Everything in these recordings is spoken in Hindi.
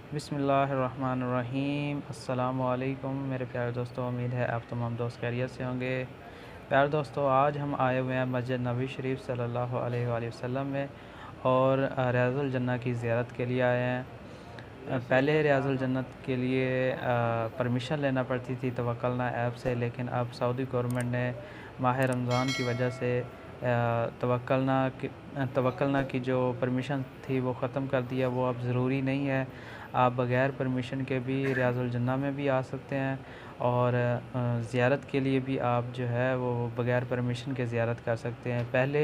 बिस्मिल्लाहिर्रहमानिर्रहीम। अस्सलामु अलैकुम मेरे प्यारे दोस्तों, उम्मीद है आप तमाम दोस्त खैरियत से होंगे। प्यारे दोस्तों, आज हम आए हुए हैं मस्जिद नबी शरीफ सल्लल्लाहु अलैहि वसल्लम में और रियाजुल जन्नह की ज़ियारत के लिए आए हैं। पहले रियाजुल जन्नत के लिए परमिशन लेना पड़ती थी तवक्कलना ऐप से, लेकिन अब सऊदी गवर्नमेंट ने माह रमज़ान की वजह से तवक्कलना की जो परमिशन थी वो ख़त्म कर दिया। वो अब ज़रूरी नहीं है, आप बग़ैर परमिशन के भी रियाजुल जन्नह में भी आ सकते हैं और ज़ियारत के लिए भी आप जो है वो बग़ैर परमिशन के ज़ियारत कर सकते हैं। पहले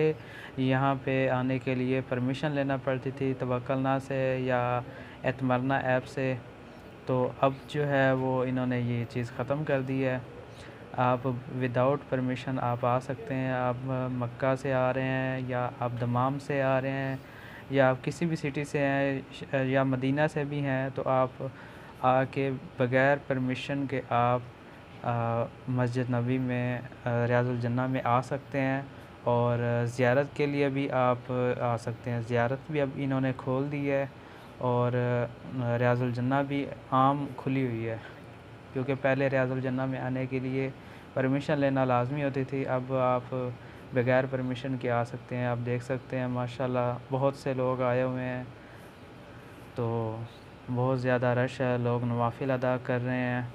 यहाँ पे आने के लिए परमिशन लेना पड़ती थी तवक्कलना से या एतमरना ऐप से, तो अब जो है वो इन्होंने ये चीज़ ख़त्म कर दी है। आप विदाउट परमिशन आप आ सकते हैं। आप मक्का से आ रहे हैं या आप दमाम से आ रहे हैं या आप किसी भी सिटी से हैं या मदीना से भी हैं, तो आप आके बग़ैर परमिशन के आप मस्जिद नबी में रियाजुल जन्नह में आ सकते हैं और ज़ियारत के लिए भी आप आ सकते हैं। ज़ियारत भी अब इन्होंने खोल दी है और रियाजुल जन्नह भी आम खुली हुई है, क्योंकि पहले रियाजुल जन्नह में आने के लिए परमिशन लेना लाज़मी होती थी। अब आप बग़ैर परमिशन के आ सकते हैं। आप देख सकते हैं माशाल्लाह बहुत से लोग आए हुए हैं, तो बहुत ज़्यादा रश है, लोग नवाफ़िल अदा कर रहे हैं।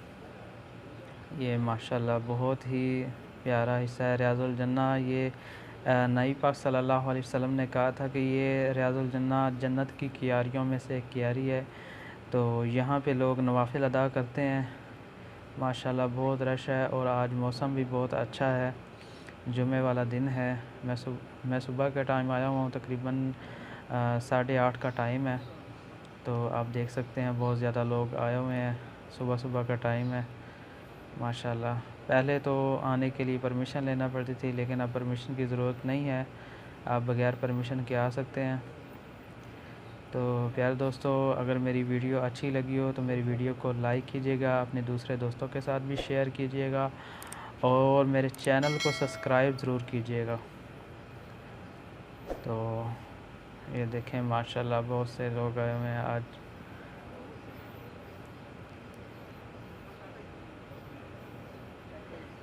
ये माशाल्लाह बहुत ही प्यारा हिस्सा है रियाजुल जन्नह। ये नबी पाक सल्लल्लाहु अलैहि वसल्लम ने कहा था कि ये रियाजुल जन्नह जन्नत की क्यारियों में से एक क्यारी है, तो यहाँ पे लोग नवाफ़िल अदा करते हैं। माशाल्लाह बहुत रश है और आज मौसम भी बहुत अच्छा है, जुमे वाला दिन है। मैं सुबह का टाइम आया हुआ हूँ, तकरीबन 8:30 का टाइम है, तो आप देख सकते हैं बहुत ज़्यादा लोग आए हुए हैं। सुबह सुबह का टाइम है माशाल्लाह। पहले तो आने के लिए परमिशन लेना पड़ती थी, लेकिन अब परमिशन की ज़रूरत नहीं है, आप बग़ैर परमिशन के आ सकते हैं। तो प्यारे दोस्तों, अगर मेरी वीडियो अच्छी लगी हो तो मेरी वीडियो को लाइक कीजिएगा, अपने दूसरे दोस्तों के साथ भी शेयर कीजिएगा और मेरे चैनल को सब्सक्राइब ज़रूर कीजिएगा। तो ये देखें माशाल्लाह बहुत से लोग आए हुए हैं आज।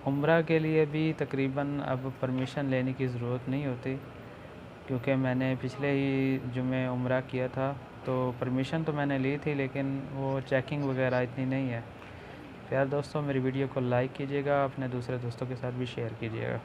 उम्रा के लिए भी तकरीबन अब परमिशन लेने की ज़रूरत नहीं होती, क्योंकि मैंने पिछले ही जुमे उम्रा किया था, तो परमिशन तो मैंने ली थी, लेकिन वो चेकिंग वगैरह इतनी नहीं है। प्यारे दोस्तों, मेरी वीडियो को लाइक कीजिएगा, अपने दूसरे दोस्तों के साथ भी शेयर कीजिएगा।